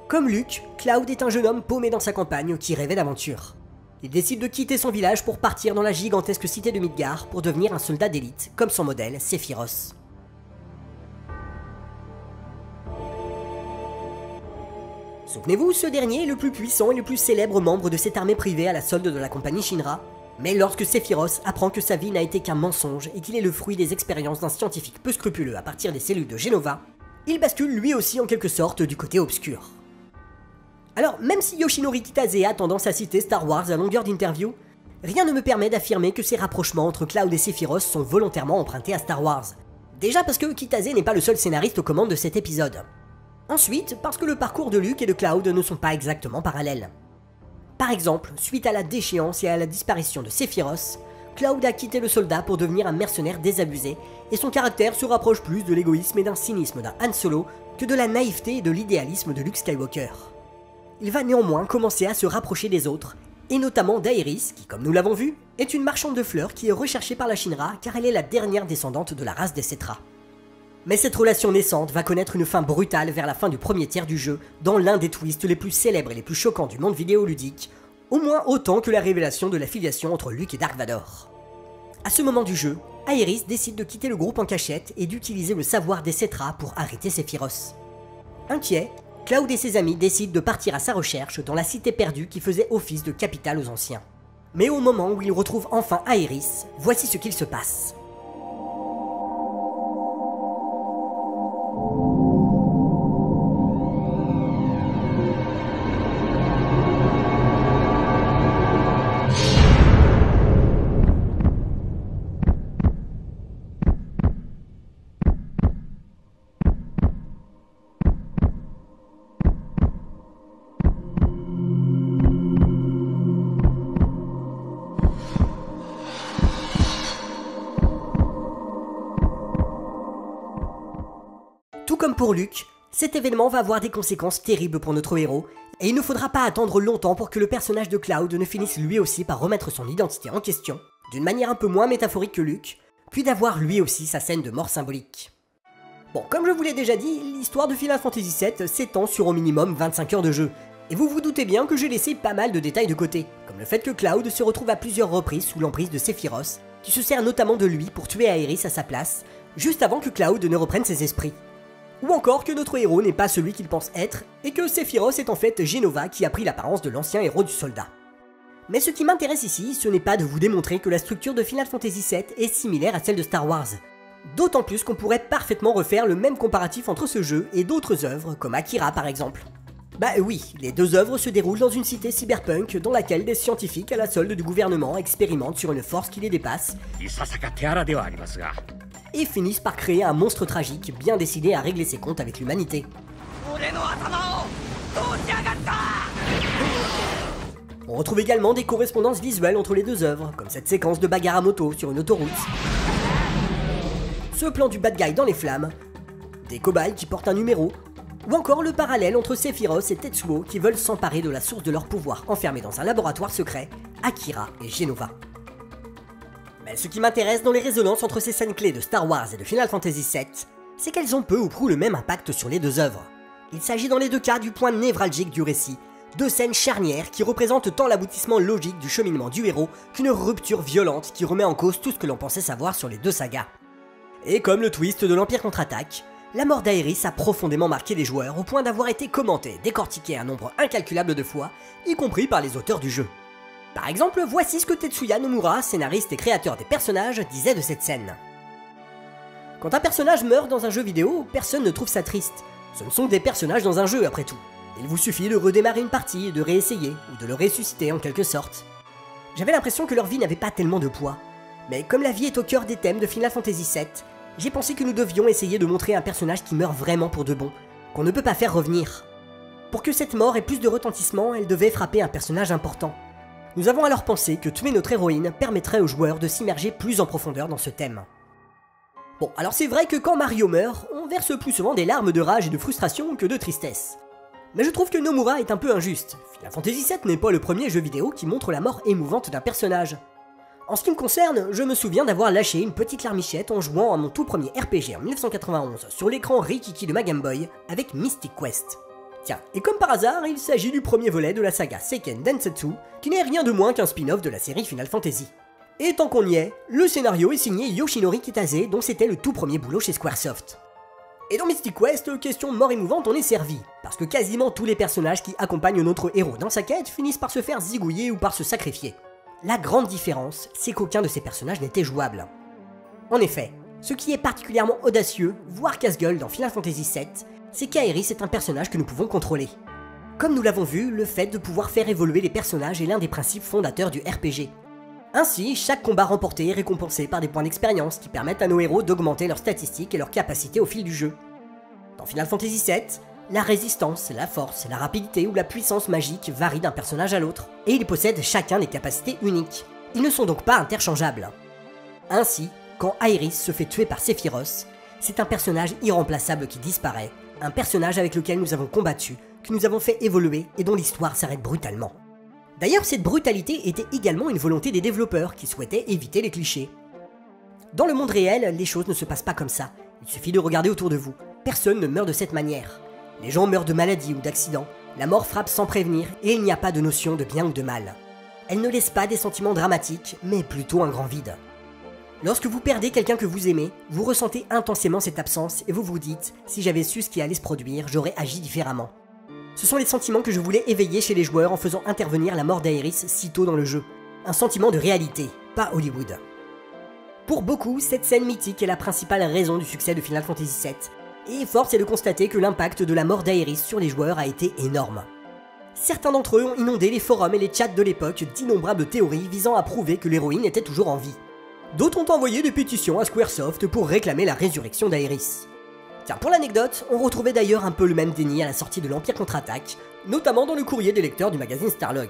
Comme Luke, Cloud est un jeune homme paumé dans sa campagne qui rêvait d'aventure. Il décide de quitter son village pour partir dans la gigantesque cité de Midgar pour devenir un soldat d'élite, comme son modèle, Sephiroth. Souvenez-vous, ce dernier est le plus puissant et le plus célèbre membre de cette armée privée à la solde de la compagnie Shinra, mais lorsque Sephiroth apprend que sa vie n'a été qu'un mensonge et qu'il est le fruit des expériences d'un scientifique peu scrupuleux à partir des cellules de Genova, il bascule lui aussi en quelque sorte du côté obscur. Alors, même si Yoshinori Kitase a tendance à citer Star Wars à longueur d'interview, rien ne me permet d'affirmer que ces rapprochements entre Cloud et Sephiroth sont volontairement empruntés à Star Wars. Déjà parce que Kitase n'est pas le seul scénariste aux commandes de cet épisode. Ensuite, parce que le parcours de Luke et de Cloud ne sont pas exactement parallèles. Par exemple, suite à la déchéance et à la disparition de Sephiroth, Cloud a quitté le soldat pour devenir un mercenaire désabusé, et son caractère se rapproche plus de l'égoïsme et d'un cynisme d'un Han Solo que de la naïveté et de l'idéalisme de Luke Skywalker. Il va néanmoins commencer à se rapprocher des autres, et notamment d'Aerys, qui, comme nous l'avons vu, est une marchande de fleurs qui est recherchée par la Shinra car elle est la dernière descendante de la race des Cetra. Mais cette relation naissante va connaître une fin brutale vers la fin du premier tiers du jeu, dans l'un des twists les plus célèbres et les plus choquants du monde vidéoludique, au moins autant que la révélation de la filiation entre Luke et Dark Vador. À ce moment du jeu, Aerys décide de quitter le groupe en cachette et d'utiliser le savoir des Cetra pour arrêter Sephiroth. Inquiet, Cloud et ses amis décident de partir à sa recherche dans la cité perdue qui faisait office de capitale aux anciens. Mais au moment où ils retrouvent enfin Aerys, voici ce qu'il se passe. Tout comme pour Luke, cet événement va avoir des conséquences terribles pour notre héros, et il ne faudra pas attendre longtemps pour que le personnage de Cloud ne finisse lui aussi par remettre son identité en question, d'une manière un peu moins métaphorique que Luke, puis d'avoir lui aussi sa scène de mort symbolique. Bon, comme je vous l'ai déjà dit, l'histoire de Final Fantasy VII s'étend sur au minimum 25 heures de jeu, et vous vous doutez bien que j'ai laissé pas mal de détails de côté, comme le fait que Cloud se retrouve à plusieurs reprises sous l'emprise de Sephiroth, qui se sert notamment de lui pour tuer Aerys à sa place, juste avant que Cloud ne reprenne ses esprits. Ou encore que notre héros n'est pas celui qu'il pense être, et que Sephiroth est en fait Genova qui a pris l'apparence de l'ancien héros du soldat. Mais ce qui m'intéresse ici, ce n'est pas de vous démontrer que la structure de Final Fantasy VII est similaire à celle de Star Wars. D'autant plus qu'on pourrait parfaitement refaire le même comparatif entre ce jeu et d'autres œuvres, comme Akira par exemple. Bah oui, les deux œuvres se déroulent dans une cité cyberpunk dans laquelle des scientifiques à la solde du gouvernement expérimentent sur une force qui les dépasse, et finissent par créer un monstre tragique bien décidé à régler ses comptes avec l'humanité. On retrouve également des correspondances visuelles entre les deux œuvres, comme cette séquence de bagarre à moto sur une autoroute, ce plan du bad guy dans les flammes, des cobayes qui portent un numéro, Ou encore le parallèle entre Sephiroth et Tetsuo qui veulent s'emparer de la source de leur pouvoir enfermée dans un laboratoire secret, Akira et Genova. Mais ce qui m'intéresse dans les résonances entre ces scènes clés de Star Wars et de Final Fantasy VII, c'est qu'elles ont peu ou prou le même impact sur les deux œuvres. Il s'agit dans les deux cas du point névralgique du récit, deux scènes charnières qui représentent tant l'aboutissement logique du cheminement du héros qu'une rupture violente qui remet en cause tout ce que l'on pensait savoir sur les deux sagas. Et comme le twist de l'Empire contre-attaque, la mort d'Aerys a profondément marqué les joueurs au point d'avoir été commentée, décortiquée un nombre incalculable de fois, y compris par les auteurs du jeu. Par exemple, voici ce que Tetsuya Nomura, scénariste et créateur des personnages, disait de cette scène. Quand un personnage meurt dans un jeu vidéo, personne ne trouve ça triste. Ce ne sont que des personnages dans un jeu après tout. Il vous suffit de redémarrer une partie, de réessayer, ou de le ressusciter en quelque sorte. J'avais l'impression que leur vie n'avait pas tellement de poids. Mais comme la vie est au cœur des thèmes de Final Fantasy VII, j'ai pensé que nous devions essayer de montrer un personnage qui meurt vraiment pour de bon, qu'on ne peut pas faire revenir. Pour que cette mort ait plus de retentissement, elle devait frapper un personnage important. Nous avons alors pensé que tuer notre héroïne permettrait aux joueurs de s'immerger plus en profondeur dans ce thème. Bon, alors c'est vrai que quand Mario meurt, on verse plus souvent des larmes de rage et de frustration que de tristesse. Mais je trouve que Nomura est un peu injuste. Final Fantasy VII n'est pas le premier jeu vidéo qui montre la mort émouvante d'un personnage. En ce qui me concerne, je me souviens d'avoir lâché une petite larmichette en jouant à mon tout premier RPG en 1991 sur l'écran Rikiki de ma Game Boy avec Mystic Quest. Tiens, et comme par hasard, il s'agit du premier volet de la saga Seiken Densetsu, qui n'est rien de moins qu'un spin-off de la série Final Fantasy. Et tant qu'on y est, le scénario est signé Yoshinori Kitase, dont c'était le tout premier boulot chez Squaresoft. Et dans Mystic Quest, question de mort émouvante, on est servi, parce que quasiment tous les personnages qui accompagnent notre héros dans sa quête finissent par se faire zigouiller ou par se sacrifier. La grande différence, c'est qu'aucun de ces personnages n'était jouable. En effet, ce qui est particulièrement audacieux, voire casse-gueule dans Final Fantasy VII, c'est qu'Aerys est un personnage que nous pouvons contrôler. Comme nous l'avons vu, le fait de pouvoir faire évoluer les personnages est l'un des principes fondateurs du RPG. Ainsi, chaque combat remporté est récompensé par des points d'expérience qui permettent à nos héros d'augmenter leurs statistiques et leurs capacités au fil du jeu. Dans Final Fantasy VII, la résistance, la force, la rapidité ou la puissance magique varient d'un personnage à l'autre, et ils possèdent chacun des capacités uniques. Ils ne sont donc pas interchangeables. Ainsi, quand Aerys se fait tuer par Sephiroth, c'est un personnage irremplaçable qui disparaît, un personnage avec lequel nous avons combattu, que nous avons fait évoluer et dont l'histoire s'arrête brutalement. D'ailleurs, cette brutalité était également une volonté des développeurs qui souhaitaient éviter les clichés. Dans le monde réel, les choses ne se passent pas comme ça. Il suffit de regarder autour de vous. Personne ne meurt de cette manière. Les gens meurent de maladie ou d'accident. La mort frappe sans prévenir et il n'y a pas de notion de bien ou de mal. Elle ne laisse pas des sentiments dramatiques, mais plutôt un grand vide. Lorsque vous perdez quelqu'un que vous aimez, vous ressentez intensément cette absence et vous vous dites « si j'avais su ce qui allait se produire, j'aurais agi différemment ». Ce sont les sentiments que je voulais éveiller chez les joueurs en faisant intervenir la mort d'Aerys si tôt dans le jeu. Un sentiment de réalité, pas Hollywood. Pour beaucoup, cette scène mythique est la principale raison du succès de Final Fantasy VII, et force est de constater que l'impact de la mort d'Aerys sur les joueurs a été énorme. Certains d'entre eux ont inondé les forums et les chats de l'époque d'innombrables théories visant à prouver que l'héroïne était toujours en vie. D'autres ont envoyé des pétitions à Squaresoft pour réclamer la résurrection d'Aerys. Tiens, pour l'anecdote, on retrouvait d'ailleurs un peu le même déni à la sortie de l'Empire contre-attaque, notamment dans le courrier des lecteurs du magazine Starlog.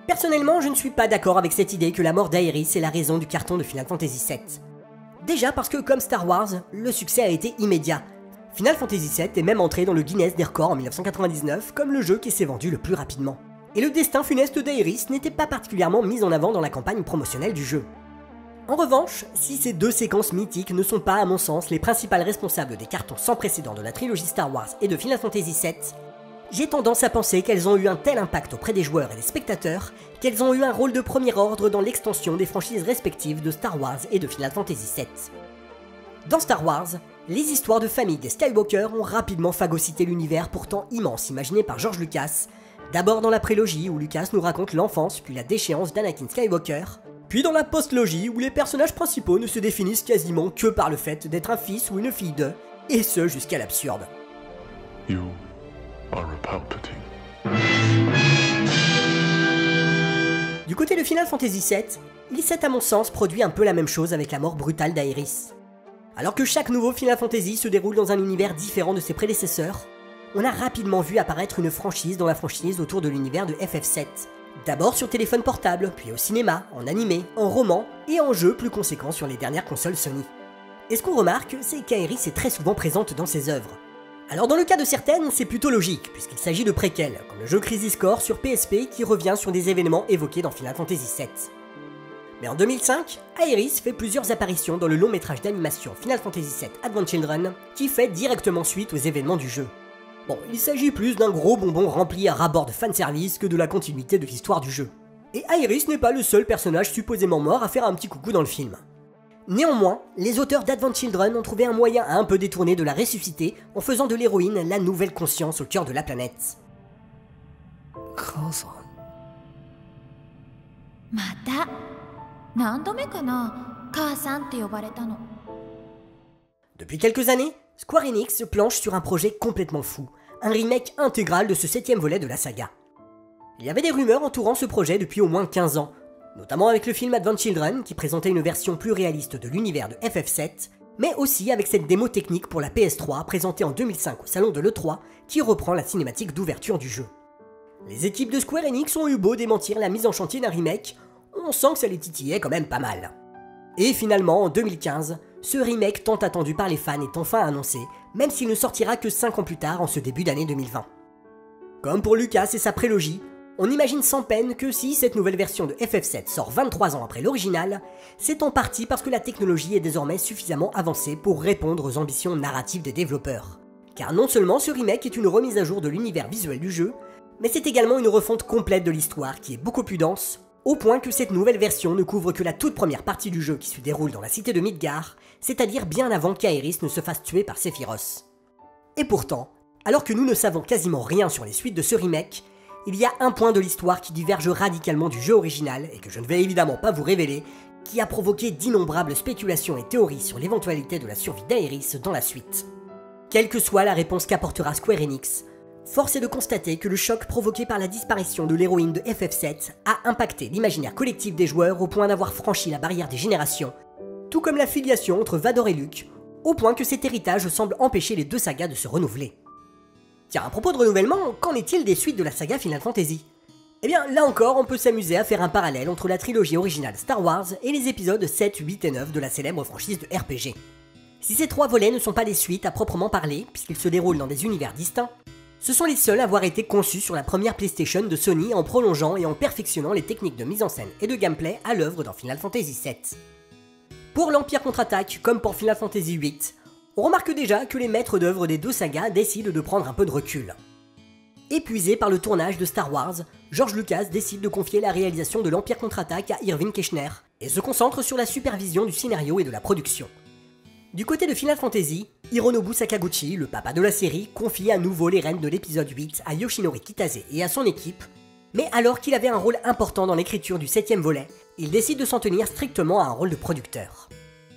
Personnellement, je ne suis pas d'accord avec cette idée que la mort d'Aerys est la raison du carton de Final Fantasy VII. Déjà parce que, comme Star Wars, le succès a été immédiat. Final Fantasy VII est même entré dans le Guinness des records en 1999 comme le jeu qui s'est vendu le plus rapidement. Et le destin funeste d'Aerys n'était pas particulièrement mis en avant dans la campagne promotionnelle du jeu. En revanche, si ces deux séquences mythiques ne sont pas à mon sens les principales responsables des cartons sans précédent de la trilogie Star Wars et de Final Fantasy VII, j'ai tendance à penser qu'elles ont eu un tel impact auprès des joueurs et des spectateurs qu'elles ont eu un rôle de premier ordre dans l'extension des franchises respectives de Star Wars et de Final Fantasy VII. Dans Star Wars, les histoires de famille des Skywalker ont rapidement phagocyté l'univers pourtant immense imaginé par George Lucas, d'abord dans la prélogie où Lucas nous raconte l'enfance puis la déchéance d'Anakin Skywalker, puis dans la postlogie où les personnages principaux ne se définissent quasiment que par le fait d'être un fils ou une fille d'eux, et ce jusqu'à l'absurde. You are a Palpatine. Du côté de Final Fantasy VII, il s'est à mon sens produit un peu la même chose avec la mort brutale d'Aerys. Alors que chaque nouveau Final Fantasy se déroule dans un univers différent de ses prédécesseurs, on a rapidement vu apparaître une franchise dans la franchise autour de l'univers de FF7. D'abord sur téléphone portable, puis au cinéma, en animé, en roman et en jeu plus conséquents sur les dernières consoles Sony. Et ce qu'on remarque, c'est qu'Aerys est très souvent présente dans ses œuvres. Alors dans le cas de certaines, c'est plutôt logique, puisqu'il s'agit de préquels, comme le jeu Crisis Core sur PSP qui revient sur des événements évoqués dans Final Fantasy VII. Mais en 2005, Aeris fait plusieurs apparitions dans le long métrage d'animation Final Fantasy VII Advent Children, qui fait directement suite aux événements du jeu. Bon, il s'agit plus d'un gros bonbon rempli à ras-bord de fanservice que de la continuité de l'histoire du jeu. Et Aeris n'est pas le seul personnage supposément mort à faire un petit coucou dans le film. Néanmoins, les auteurs d'Advent Children ont trouvé un moyen un peu détourné de la ressusciter en faisant de l'héroïne la nouvelle conscience au cœur de la planète. Depuis quelques années, Square Enix planche sur un projet complètement fou, un remake intégral de ce 7ème volet de la saga. Il y avait des rumeurs entourant ce projet depuis au moins 15 ans, notamment avec le film Advent Children qui présentait une version plus réaliste de l'univers de FF7, mais aussi avec cette démo technique pour la PS3 présentée en 2005 au salon de l'E3 qui reprend la cinématique d'ouverture du jeu. Les équipes de Square Enix ont eu beau démentir la mise en chantier d'un remake, on sent que ça les titillait quand même pas mal. Et finalement, en 2015, ce remake tant attendu par les fans est enfin annoncé, même s'il ne sortira que 5 ans plus tard en ce début d'année 2020. Comme pour Lucas et sa prélogie, on imagine sans peine que si cette nouvelle version de FF7 sort 23 ans après l'original, c'est en partie parce que la technologie est désormais suffisamment avancée pour répondre aux ambitions narratives des développeurs. Car non seulement ce remake est une remise à jour de l'univers visuel du jeu, mais c'est également une refonte complète de l'histoire qui est beaucoup plus dense, au point que cette nouvelle version ne couvre que la toute première partie du jeu qui se déroule dans la cité de Midgar, c'est-à-dire bien avant qu'Aeris ne se fasse tuer par Sephiroth. Et pourtant, alors que nous ne savons quasiment rien sur les suites de ce remake, il y a un point de l'histoire qui diverge radicalement du jeu original, et que je ne vais évidemment pas vous révéler, qui a provoqué d'innombrables spéculations et théories sur l'éventualité de la survie d'Aeris dans la suite. Quelle que soit la réponse qu'apportera Square Enix, force est de constater que le choc provoqué par la disparition de l'héroïne de FF7 a impacté l'imaginaire collectif des joueurs au point d'avoir franchi la barrière des générations, tout comme la filiation entre Vador et Luke, au point que cet héritage semble empêcher les deux sagas de se renouveler. Tiens, à propos de renouvellement, qu'en est-il des suites de la saga Final Fantasy ? Eh bien, là encore, on peut s'amuser à faire un parallèle entre la trilogie originale Star Wars et les épisodes 7, 8 et 9 de la célèbre franchise de RPG. Si ces 3 volets ne sont pas des suites à proprement parler, puisqu'ils se déroulent dans des univers distincts, ce sont les seuls à avoir été conçus sur la première PlayStation de Sony en prolongeant et en perfectionnant les techniques de mise en scène et de gameplay à l'œuvre dans Final Fantasy VII. Pour l'Empire contre-attaque, comme pour Final Fantasy VIII, on remarque déjà que les maîtres d'œuvre des deux sagas décident de prendre un peu de recul. Épuisé par le tournage de Star Wars, George Lucas décide de confier la réalisation de l'Empire contre-attaque à Irving Keschner et se concentre sur la supervision du scénario et de la production. Du côté de Final Fantasy, Hironobu Sakaguchi, le papa de la série, confie à nouveau les rênes de l'épisode 8 à Yoshinori Kitase et à son équipe, mais alors qu'il avait un rôle important dans l'écriture du 7ème volet, il décide de s'en tenir strictement à un rôle de producteur.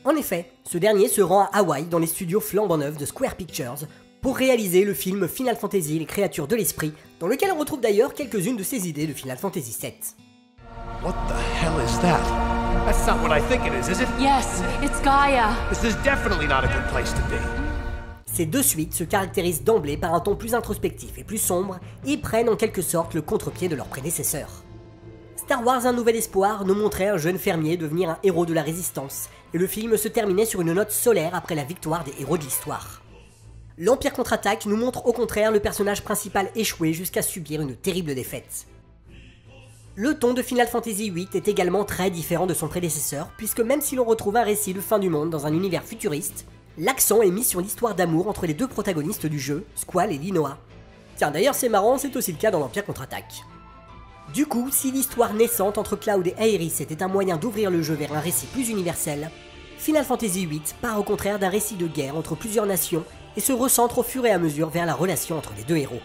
En effet, ce dernier se rend à Hawaï dans les studios flambant neufs de Square Pictures pour réaliser le film Final Fantasy Les Créatures de l'Esprit, dans lequel on retrouve d'ailleurs quelques-unes de ses idées de Final Fantasy VII. What the hell is that? That's not what I think it is it? Yes, it's Gaia. This is definitely not a good place to be. Ces deux suites se caractérisent d'emblée par un ton plus introspectif et plus sombre et prennent en quelque sorte le contre-pied de leurs prédécesseurs. Star Wars Un Nouvel Espoir nous montrait un jeune fermier devenir un héros de la résistance, et le film se terminait sur une note solaire après la victoire des héros de l'histoire. L'Empire contre-attaque nous montre au contraire le personnage principal échoué jusqu'à subir une terrible défaite. Le ton de Final Fantasy VIII est également très différent de son prédécesseur, puisque même si l'on retrouve un récit de fin du monde dans un univers futuriste, l'accent est mis sur l'histoire d'amour entre les deux protagonistes du jeu, Squall et Linoa. Tiens d'ailleurs c'est marrant, c'est aussi le cas dans l'Empire contre-attaque. Du coup, si l'histoire naissante entre Cloud et Aeris était un moyen d'ouvrir le jeu vers un récit plus universel, Final Fantasy VIII part au contraire d'un récit de guerre entre plusieurs nations et se recentre au fur et à mesure vers la relation entre les deux héros.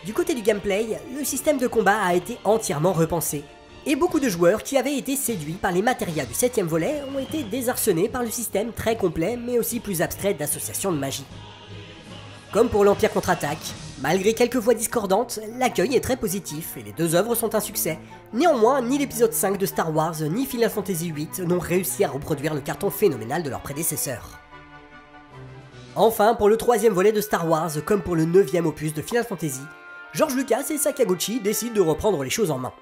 Du côté du gameplay, le système de combat a été entièrement repensé, et beaucoup de joueurs qui avaient été séduits par les matérias du 7ème volet ont été désarçonnés par le système très complet mais aussi plus abstrait d'association de magie. Comme pour l'Empire contre-attaque, malgré quelques voix discordantes, l'accueil est très positif et les deux œuvres sont un succès. Néanmoins, ni l'épisode 5 de Star Wars ni Final Fantasy VIII n'ont réussi à reproduire le carton phénoménal de leurs prédécesseurs. Enfin, pour le 3ème volet de Star Wars, comme pour le 9ème opus de Final Fantasy, George Lucas et Sakaguchi décident de reprendre les choses en main.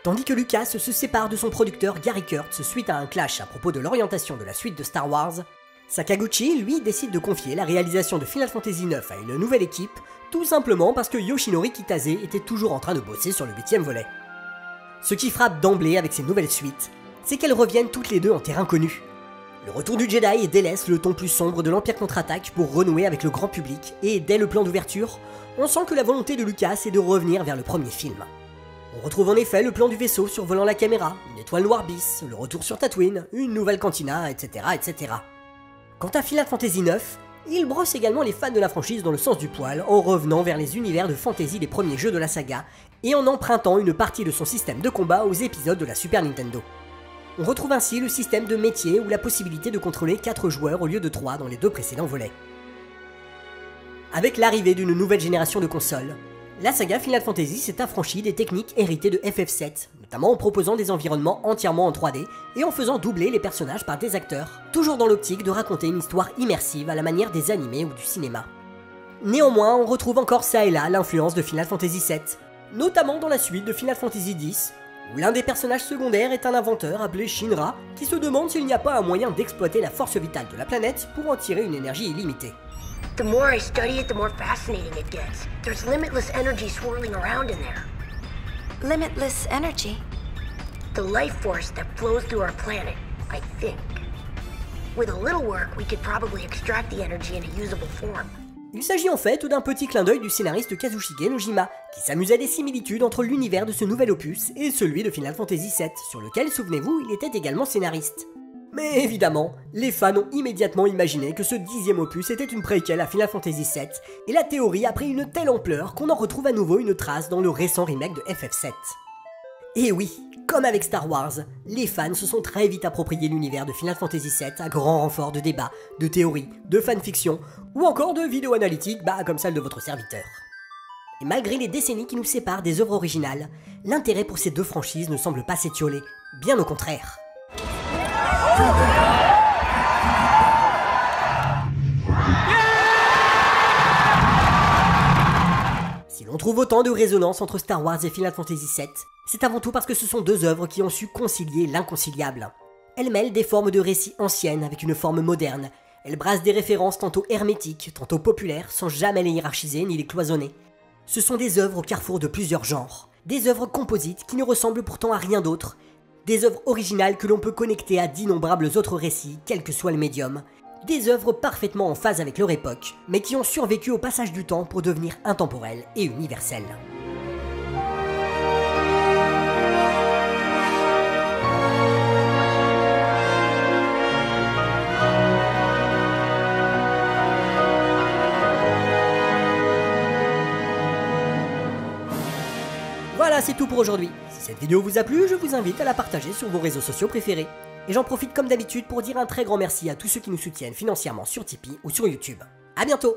Tandis que Lucas se sépare de son producteur Gary Kurtz suite à un clash à propos de l'orientation de la suite de Star Wars, Sakaguchi, lui, décide de confier la réalisation de Final Fantasy IX à une nouvelle équipe, tout simplement parce que Yoshinori Kitase était toujours en train de bosser sur le 8e volet. Ce qui frappe d'emblée avec ces nouvelles suites, c'est qu'elles reviennent toutes les deux en terrain connu. Le retour du Jedi délaisse le ton plus sombre de l'Empire contre-attaque pour renouer avec le grand public, et dès le plan d'ouverture, on sent que la volonté de Lucas est de revenir vers le premier film. On retrouve en effet le plan du vaisseau survolant la caméra, une étoile noire bis, le retour sur Tatooine, une nouvelle cantina, etc. etc. Quant à Final Fantasy IX, il brosse également les fans de la franchise dans le sens du poil en revenant vers les univers de fantasy des premiers jeux de la saga et en empruntant une partie de son système de combat aux épisodes de la Super Nintendo. On retrouve ainsi le système de métier ou la possibilité de contrôler 4 joueurs au lieu de 3 dans les 2 précédents volets. Avec l'arrivée d'une nouvelle génération de consoles, la saga Final Fantasy s'est affranchie des techniques héritées de FF7, notamment en proposant des environnements entièrement en 3D et en faisant doubler les personnages par des acteurs, toujours dans l'optique de raconter une histoire immersive à la manière des animés ou du cinéma. Néanmoins, on retrouve encore ça et là l'influence de Final Fantasy VII, notamment dans la suite de Final Fantasy X, où l'un des personnages secondaires est un inventeur appelé Shinra, qui se demande s'il n'y a pas un moyen d'exploiter la force vitale de la planète pour en tirer une énergie illimitée. The more I study it, the more fascinating it gets. There's limitless energy swirling around in there. Limitless energy? The life force that flows through our planet, I think. With a little work, we could probably extract the energy in a usable form. Il s'agit en fait d'un petit clin d'œil du scénariste Kazushige Nojima, qui s'amusait des similitudes entre l'univers de ce nouvel opus et celui de Final Fantasy VII, sur lequel, souvenez-vous, il était également scénariste. Mais évidemment, les fans ont immédiatement imaginé que ce 10e opus était une préquelle à Final Fantasy VII, et la théorie a pris une telle ampleur qu'on en retrouve à nouveau une trace dans le récent remake de FF7. Et oui, comme avec Star Wars, les fans se sont très vite appropriés l'univers de Final Fantasy VII à grand renfort de débats, de théories, de fanfiction, ou encore de vidéos analytiques, comme celle de votre serviteur. Et malgré les décennies qui nous séparent des œuvres originales, l'intérêt pour ces 2 franchises ne semble pas s'étioler, bien au contraire. Si l'on trouve autant de résonance entre Star Wars et Final Fantasy VII, c'est avant tout parce que ce sont 2 œuvres qui ont su concilier l'inconciliable. Elles mêlent des formes de récits anciennes avec une forme moderne, elles brassent des références tantôt hermétiques, tantôt populaires, sans jamais les hiérarchiser ni les cloisonner. Ce sont des œuvres au carrefour de plusieurs genres, des œuvres composites qui ne ressemblent pourtant à rien d'autre, des œuvres originales que l'on peut connecter à d'innombrables autres récits, quel que soit le médium, des œuvres parfaitement en phase avec leur époque, mais qui ont survécu au passage du temps pour devenir intemporelles et universelles. Voilà, c'est tout pour aujourd'hui. Si cette vidéo vous a plu, je vous invite à la partager sur vos réseaux sociaux préférés. Et j'en profite comme d'habitude pour dire un très grand merci à tous ceux qui nous soutiennent financièrement sur Tipeee ou sur YouTube. A bientôt!